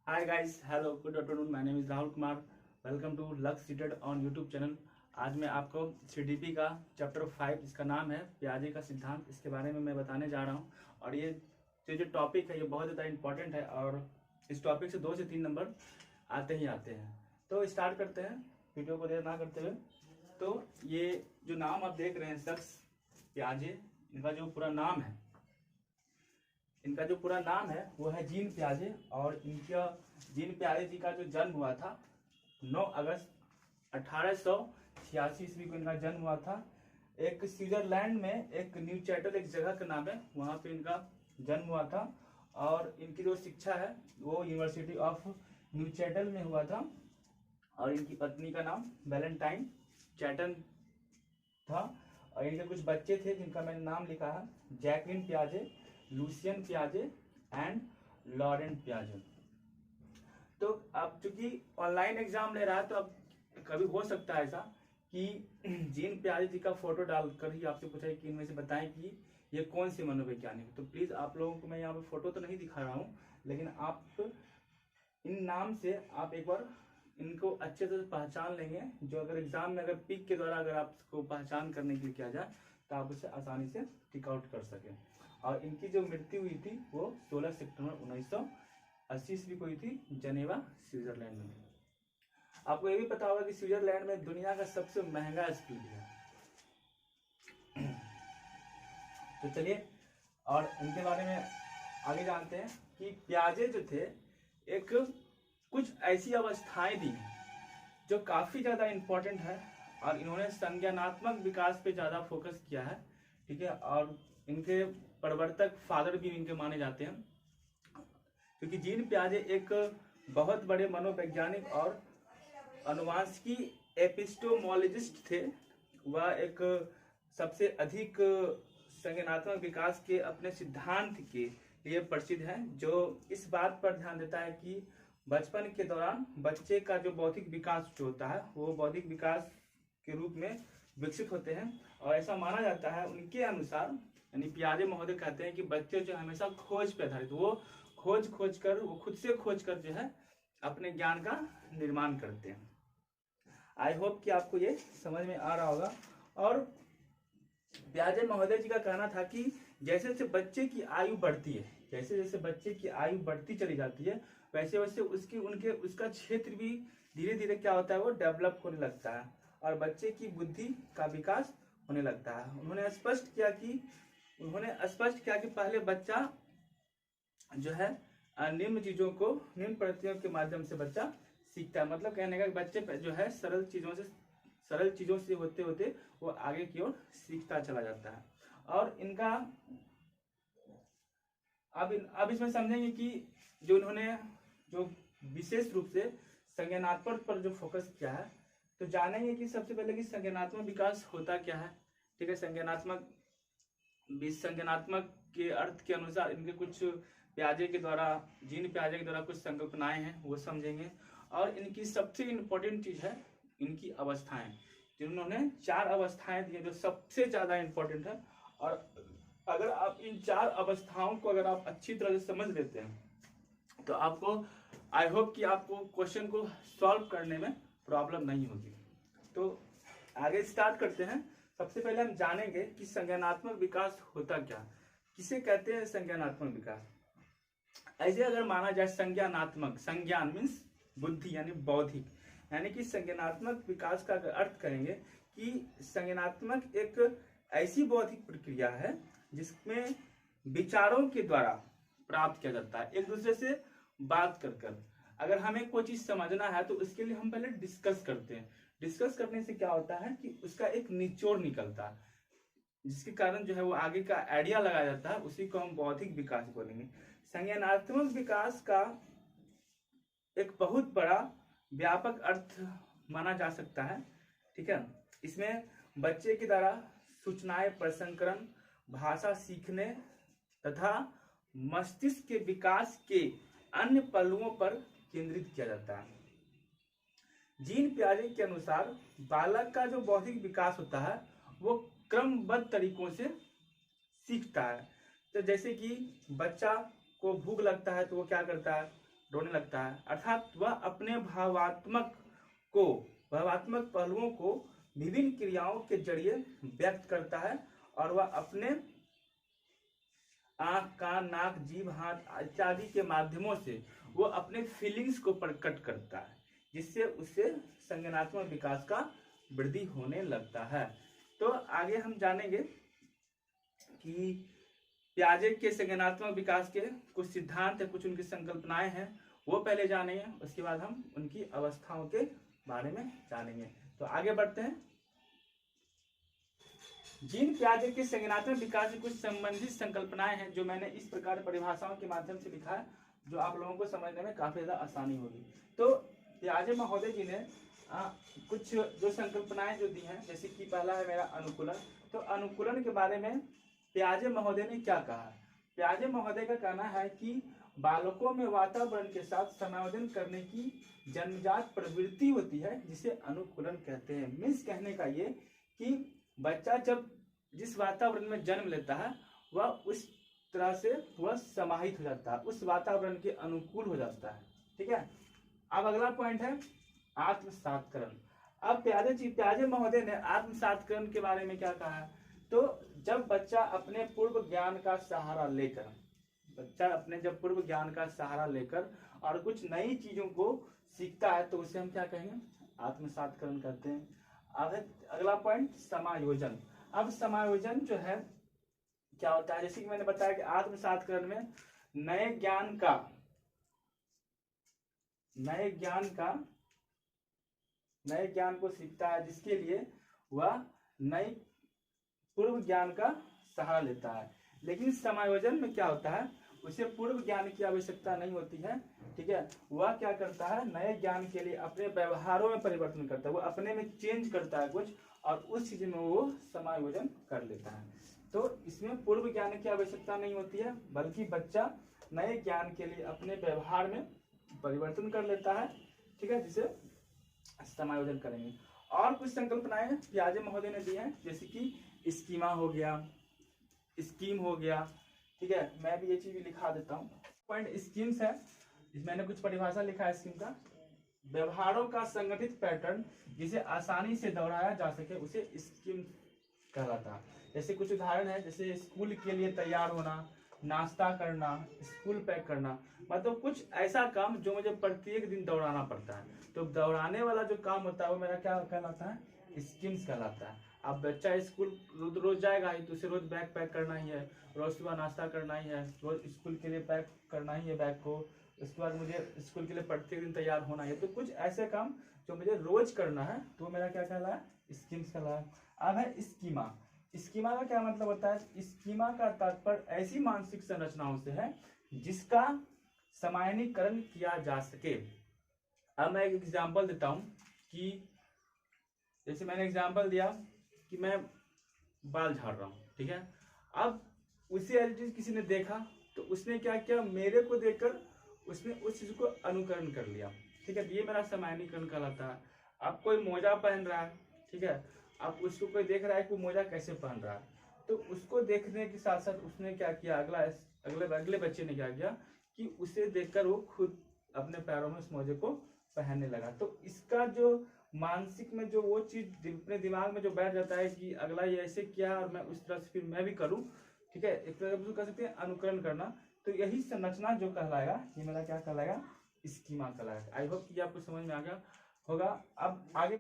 Hi guys, hello, good afternoon. My name is Rahul Kumar. Welcome to Lux Seated on YouTube channel. आज मैं आपको CDP का chapter 5 जिसका नाम है पियाजे का सिद्धांत, इसके बारे में मैं बताने जा रहा हूँ। और ये जो टॉपिक है ये बहुत ज़्यादा इंपॉर्टेंट है और इस टॉपिक से 2 से 3 नंबर आते ही आते हैं। तो स्टार्ट करते हैं वीडियो को देर ना करते हुए। तो ये जो नाम आप देख रहे हैं शख्स पियाजे, इनका जो पूरा नाम है वो है जीन पियाजे। और इनका जीन पियाजे जी का जो जन्म हुआ था 9 अगस्त 1886 ईस्वी को इनका जन्म हुआ था। एक स्विट्जरलैंड में एक न्यूचैटल एक जगह का नाम है, वहाँ पे इनका जन्म हुआ था। और इनकी जो शिक्षा है वो यूनिवर्सिटी ऑफ न्यूचैटल में हुआ था। और इनकी पत्नी का नाम वैलेंटाइन चैटन था। और इनके कुछ बच्चे थे जिनका मैंने नाम लिखा है, जैकलिन पियाजे, लूसियन पियाजे एंड लॉरेंट पियाजे। तो अब चूंकि ऑनलाइन एग्जाम ले रहा है तो अब कभी हो सकता है ऐसा कि जीन पियाजे जी का फोटो डालकर ही आपसे पूछा कि इनमें से बताएं कि ये कौन से मनोवैज्ञानिक। तो प्लीज आप लोगों को मैं यहाँ पे फोटो तो नहीं दिखा रहा हूँ, लेकिन आप इन नाम से आप एक बार इनको अच्छे से पहचान लेंगे। जो अगर एग्जाम में अगर पिक के द्वारा अगर आपको पहचान करने के लिए किया जाए तो आप उसे आसानी से टिक आउट कर सकें। और इनकी जो मृत्यु हुई थी वो 16 सितंबर 1980 ईस्वी को हुई थी, जनेवा स्विट्जरलैंड में। आपको ये भी पता होगा कि स्विट्जरलैंड में दुनिया का सबसे महंगा स्कूल है। तो चलिए और इनके बारे में आगे जानते हैं कि पियाजे जो थे एक कुछ ऐसी अवस्थाएं दी जो काफी ज्यादा इंपॉर्टेंट है। और इन्होंने संज्ञानात्मक विकास पे ज्यादा फोकस किया है, ठीक है। और इनके प्रवर्तक फादर भी इनके माने जाते हैं, क्योंकि जीन पियाजे एक बहुत बड़े मनोवैज्ञानिक और अनुवांशिकी एपिस्टोमोलॉजिस्ट थे। वह एक सबसे अधिक संज्ञानात्मक विकास के अपने सिद्धांत के लिए प्रसिद्ध है, जो इस बात पर ध्यान देता है कि बचपन के दौरान बच्चे का जो बौद्धिक विकास जो होता है वो बौद्धिक विकास के रूप में विकसित होते हैं। और ऐसा माना जाता है उनके अनुसार, यानी पियाजे महोदय कहते हैं कि बच्चे जो हमेशा खोज पे आधारित, वो खोज कर वो खुद से खोज कर जो है अपने ज्ञान का निर्माण करते हैं। आई होप कि आपको ये समझ में आ रहा होगा। और पियाजे महोदय जी का कहना था कि जैसे जैसे बच्चे की आयु बढ़ती है, जैसे जैसे बच्चे की आयु बढ़ती चली जाती है, वैसे वैसे उसका क्षेत्र भी धीरे धीरे क्या होता है, वो डेवलप होने लगता है और बच्चे की बुद्धि का विकास होने लगता है। उन्होंने स्पष्ट किया कि पहले बच्चा जो है निम्न चीजों को, निम्न प्रक्रियाओं के माध्यम से बच्चा सीखता है। मतलब कहने का बच्चे जो है सरल चीजों से होते होते वो आगे की ओर सीखता चला जाता है। और इनका अब इसमें समझेंगे कि जो इन्होंने जो विशेष रूप से संज्ञानात्मक पर जो फोकस किया है, तो जानेंगे कि सबसे पहले कि संज्ञानात्मक विकास होता क्या है, ठीक है। संज्ञानात्मक के अर्थ के अनुसार इनके कुछ जीन पियाजे के द्वारा कुछ संकल्पनाएं हैं वो समझेंगे। और इनकी सबसे इम्पोर्टेंट चीज है इनकी अवस्थाएं, जिन्होंने 4 अवस्थाएं दी जो सबसे ज्यादा इंपॉर्टेंट है। और अगर आप इन 4 अवस्थाओं को अगर आप अच्छी तरह से समझ लेते हैं तो आपको आई होप कि आपको क्वेश्चन को सॉल्व करने में प्रॉब्लम नहीं होगी। तो आगे स्टार्ट करते हैं। सबसे पहले हम जानेंगे कि संज्ञानात्मक विकास होता क्या, किसे कहते हैं संज्ञानात्मक विकास। ऐसे अगर माना जाए संज्ञान मीन्स बुद्धि यानी बौद्धिक, यानी कि संज्ञानात्मक विकास का अगर अर्थ करेंगे कि संज्ञानात्मक एक ऐसी बौद्धिक प्रक्रिया है जिसमें विचारों के द्वारा प्राप्त किया जाता है, एक दूसरे से बात कर। अगर हमें कोई चीज समझना है तो उसके लिए हम पहले डिस्कस करते हैं। डिस्कस करने से क्या होता है कि उसका एक निचोड़ निकलता है, जिसके कारण जो है वो आगे का आइडिया लगाया जाता है, उसी को हम बौद्धिक विकास बोलेंगे। संज्ञानात्मक विकास का एक बहुत बड़ा व्यापक अर्थ माना जा सकता है, ठीक है। इसमें बच्चे के द्वारा सूचनाएं प्रसंस्करण, भाषा सीखने तथा मस्तिष्क के विकास के अन्य पहलुओं पर केंद्रित किया जाता है। जीन पियाजे के अनुसार बालक का जो बौद्धिक विकास होता है वो क्रमबद्ध तरीकों से सीखता है। तो जैसे कि बच्चा को भूख लगता है तो वो क्या करता है, रोने लगता है, अर्थात वह अपने भावात्मक पहलुओं को विभिन्न क्रियाओं के जरिए व्यक्त करता है, और वह अपने आंख, कान, नाक, जीभ, हाथ इत्यादि के माध्यमों से वो अपने फीलिंग्स को प्रकट करता है, जिससे उससे संज्ञानात्मक विकास का वृद्धि होने लगता है। तो आगे हम जानेंगे कि पियाजे के संज्ञानात्मक विकास के कुछ सिद्धांत है, कुछ उनकी संकल्पनाएं हैं, वो पहले जानेंगे, उसके बाद हम उनकी अवस्थाओं के बारे में जानेंगे। तो आगे बढ़ते हैं। जीन पियाजे के संज्ञानात्मक विकास से कुछ संबंधित संकल्पनाएं हैं जो मैंने इस प्रकार परिभाषाओं के माध्यम से लिखा है, जो आप लोगों को समझने में काफी ज्यादा आसानी होगी। तो पियाजे महोदय जी ने कुछ जो संकल्पनाएं जो दी हैं, जैसे कि पहला है मेरा अनुकूलन। तो अनुकूलन के बारे में पियाजे महोदय ने क्या कहा? पियाजे महोदय का कहना है कि बालकों में वातावरण के साथ समायोजन करने की जन्मजात प्रवृत्ति होती है, जिसे अनुकूलन कहते हैं। मीन्स कहने का ये कि बच्चा जब जिस वातावरण में जन्म लेता है वह उस तरह से वह समाहित हो जाता है, उस वातावरण के अनुकूल हो जाता है। ठीक है। अब अगला पॉइंट है आत्मसातकरण। अब पियाजे महोदय ने आत्मसातकरण के बारे में क्या कहा है? तो जब बच्चा अपने पूर्व ज्ञान का सहारा लेकर और कुछ नई चीजों को सीखता है, तो उसे हम क्या कहेंगे? आत्मसातकरण कहते हैं। अब अगला पॉइंट समायोजन। अब समायोजन जो है क्या होता है? जैसे कि मैंने बताया कि आत्मसातकरण में नए ज्ञान को सीखता है, जिसके लिए वह नई पूर्व ज्ञान का सहारा लेता है। लेकिन समायोजन में क्या होता है? उसे पूर्व ज्ञान की आवश्यकता नहीं होती है। ठीक है। वह क्या करता है? नए ज्ञान के लिए अपने व्यवहारों में परिवर्तन करता है, वो अपने में चेंज करता है कुछ, और उस चीज में वो समायोजन कर लेता है। तो इसमें पूर्व ज्ञान की आवश्यकता नहीं होती है, बल्कि बच्चा नए ज्ञान के लिए अपने व्यवहार में परिवर्तन कर लेता है। ठीक है, जिसे समायोजन करेंगे। और कुछ संकल्पनाएं पियाजे महोदय ने दी हैं, जैसे कि स्कीमा हो गया, स्कीम हो गया। ठीक है, मैं भी ये चीज भी लिखा देता हूँ। पॉइंट स्कीम्स है, मैंने कुछ परिभाषा लिखा है स्कीम का। व्यवहारों का संगठित पैटर्न जिसे आसानी से दोहराया जा सके उसे स्कीम कहलाता है। जैसे कुछ उदाहरण है, जैसे स्कूल के लिए तैयार होना, नाश्ता करना, स्कूल पैक करना, मतलब कुछ ऐसा काम जो मुझे प्रत्येक दिन दोहराना पड़ता है। तो दोहराने वाला जो काम होता है वो मेरा क्या कहलाता है? स्कीम्स कहलाता है। अब बच्चा स्कूल रोज जाएगा ही, तो उसे रोज बैग पैक करना ही है, रोज सुबह नाश्ता करना ही है, रोज स्कूल के लिए पैक करना ही है बैग को, उसके बाद मुझे स्कूल के लिए प्रत्येक दिन तैयार होना है। तो कुछ ऐसे काम जो मुझे रोज करना है, तो मेरा क्या कहला है? स्कीम्स कहला है। अब है स्कीमा। स्कीमा का क्या मतलब होता है? स्कीमा का तात्पर्य ऐसी मानसिक संरचनाओं से है जिसका सामान्यीकरण किया जा सके। अब मैं एक एग्जांपल देता हूं कि जैसे मैंने एग्जांपल दिया कि मैं बाल झाड़ रहा हूं। ठीक है। अब उसी चीज किसी ने देखा, तो उसने क्या किया? मेरे को देखकर उसने उस चीज को अनुकरण कर लिया। ठीक है, ये मेरा सामान्यीकरण कहलाता है। अब कोई मोजा पहन रहा है, ठीक है, अब उसको कोई देख रहा है कि मोजा कैसे पहन रहा है, तो उसको देखने के साथ साथ उसने क्या किया? अगले बच्चे ने क्या किया कि उसे देखकर वो खुद अपने पैरों में उस मोजे को पहनने लगा। तो इसका जो मानसिक में जो वो चीज अपने दिमाग में जो बैठ जाता है कि अगला ये ऐसे किया और मैं उस तरह से फिर मैं भी करूं। ठीक है, एक तरह से कह सकते हैं अनुकरण करना। तो यही संरचना जो कहलाएगा, ये मेरा क्या कहलाएगा? स्कीमा कहलाएगा। आई होप कि आपको समझ में आ गया होगा। अब आगे